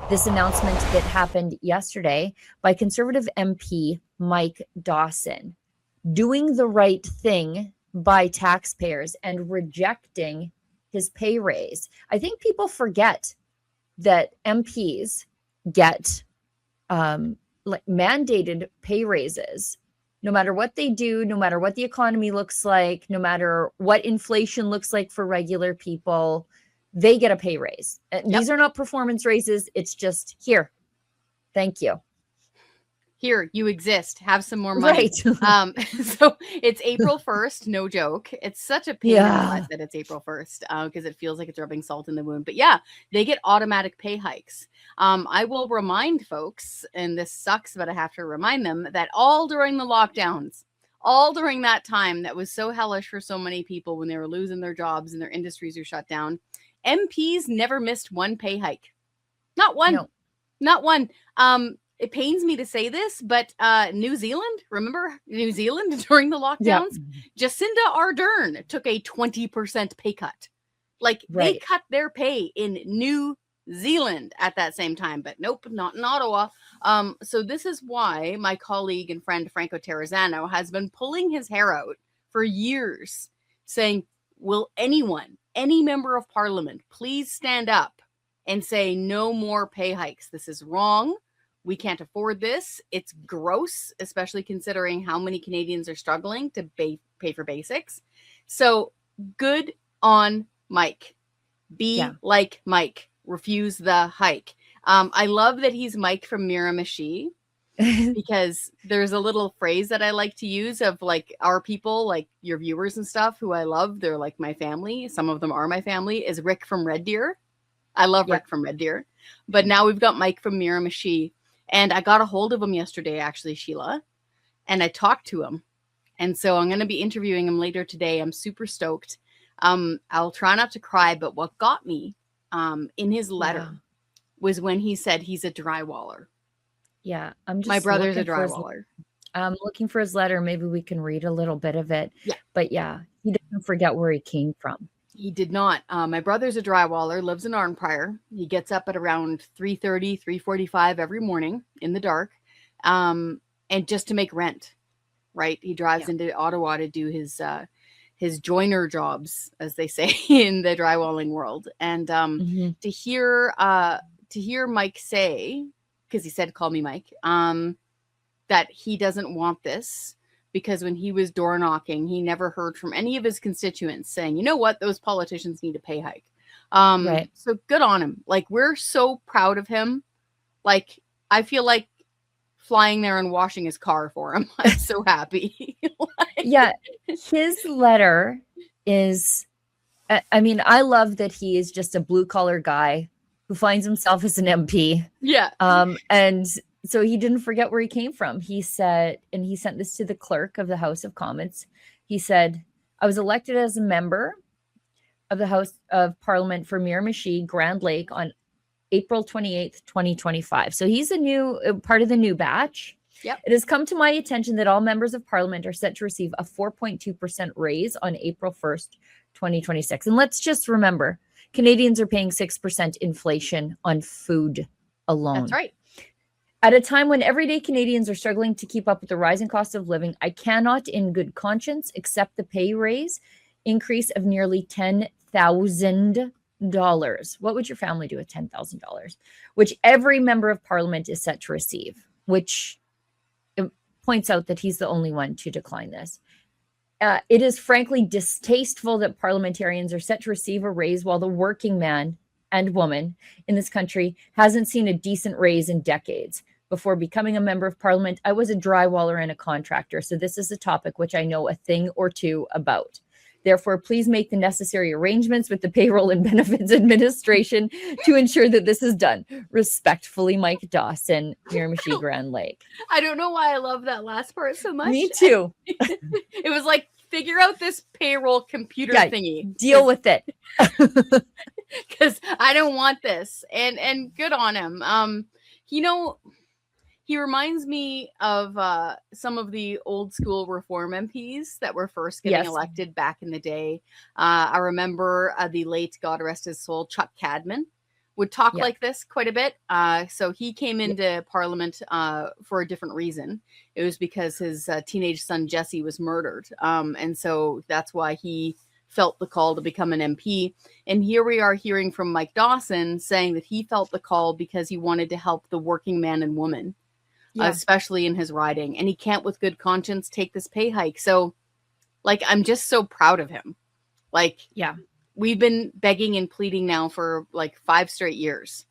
this announcement that happened yesterday by Conservative MP Mike Dawson, doing the right thing by taxpayers and rejecting his pay raise. I think people forget that MPs get mandated pay raises no matter what they do, no matter what the economy looks like, no matter what inflation looks like for regular people. They get a pay raise. These are not performance raises. It's just here. Thank you. Here, you exist. Have some more money. Right. So it's April 1st. No joke. It's such a pain in the butt that it's April 1st because it feels like it's rubbing salt in the wound. But yeah, they get automatic pay hikes. I will remind folks, and this sucks, but I have to remind them that all during the lockdowns, all during that time that was so hellish for so many people when they were losing their jobs and their industries were shut down, MPs never missed one pay hike. Not one. No. Not one. It pains me to say this, but New Zealand, remember New Zealand during the lockdowns? Yep. Jacinda Ardern took a 20% pay cut. Like they cut their pay in New Zealand at that same time, but nope, not in Ottawa. So this is why my colleague and friend Franco Terrazzano has been pulling his hair out for years saying, will anyone, any member of parliament, please stand up and say no more pay hikes. This is wrong. We can't afford this. It's gross, especially considering how many Canadians are struggling to pay for basics. So good on Mike. Be like Mike. Refuse the hike. I love that he's Mike from Miramichi because there's a little phrase that I like to use of like our people, like your viewers and stuff who I love. They're like my family. Some of them are my family, is Rick from Red Deer. I love Rick from Red Deer. But now we've got Mike from Miramichi. And I got a hold of him yesterday, actually, Sheila, and I talked to him. And so I'm going to be interviewing him later today. I'm super stoked. I'll try not to cry, but what got me in his letter was when he said he's a drywaller. Yeah, I'm just my brother's a drywaller. I'm looking for his letter. Maybe we can read a little bit of it. Yeah. But yeah, he didn't forget where he came from. He did not. My brother's a drywaller, lives in Arnprior. He gets up at around 3:30, 3:45 every morning in the dark, and just to make rent, right? He drives into Ottawa to do his joiner jobs, as they say in the drywalling world. And to hear Mike say, because he said, call me Mike, that he doesn't want this. Because when he was door knocking, he never heard from any of his constituents saying, you know what, those politicians need a pay hike. So good on him. Like, we're so proud of him. Like, I feel like flying there and washing his car for him. I'm so happy. His letter is, I mean, I love that he is just a blue collar guy who finds himself as an MP. Yeah. And so he didn't forget where he came from. He said, and he sent this to the clerk of the House of Commons. He said, I was elected as a member of the House of Parliament for Miramichi, Grand Lake on April 28th, 2025. So he's a new part of the new batch. Yep. It has come to my attention that all members of Parliament are set to receive a 4.2% raise on April 1st, 2026. And let's just remember, Canadians are paying 6% inflation on food alone. That's right. At a time when everyday Canadians are struggling to keep up with the rising cost of living, I cannot in good conscience accept the pay raise increase of nearly $10,000. What would your family do with $10,000? Which every member of parliament is set to receive, which points out that he's the only one to decline this. It is frankly distasteful that parliamentarians are set to receive a raise while the working man and woman in this country hasn't seen a decent raise in decades. Before becoming a member of parliament, I was a drywaller and a contractor, so this is a topic which I know a thing or two about. Therefore, please make the necessary arrangements with the Payroll and Benefits Administration to ensure that this is done. Respectfully, Mike Dawson, Miramichi, Grand Lake. I don't know why I love that last part so much. Me too. It was like, figure out this payroll computer thingy. Deal with it. Because I don't want this. And good on him. You know, he reminds me of some of the old school reform MPs that were first getting elected back in the day. I remember the late, God rest his soul, Chuck Cadman would talk like this quite a bit. So he came into Parliament for a different reason. It was because his teenage son, Jesse, was murdered. And so that's why he felt the call to become an MP. And here we are hearing from Mike Dawson saying that he felt the call because he wanted to help the working man and woman, especially in his riding. And he can't with good conscience take this pay hike. So like, I'm just so proud of him. Like, we've been begging and pleading now for like 5 straight years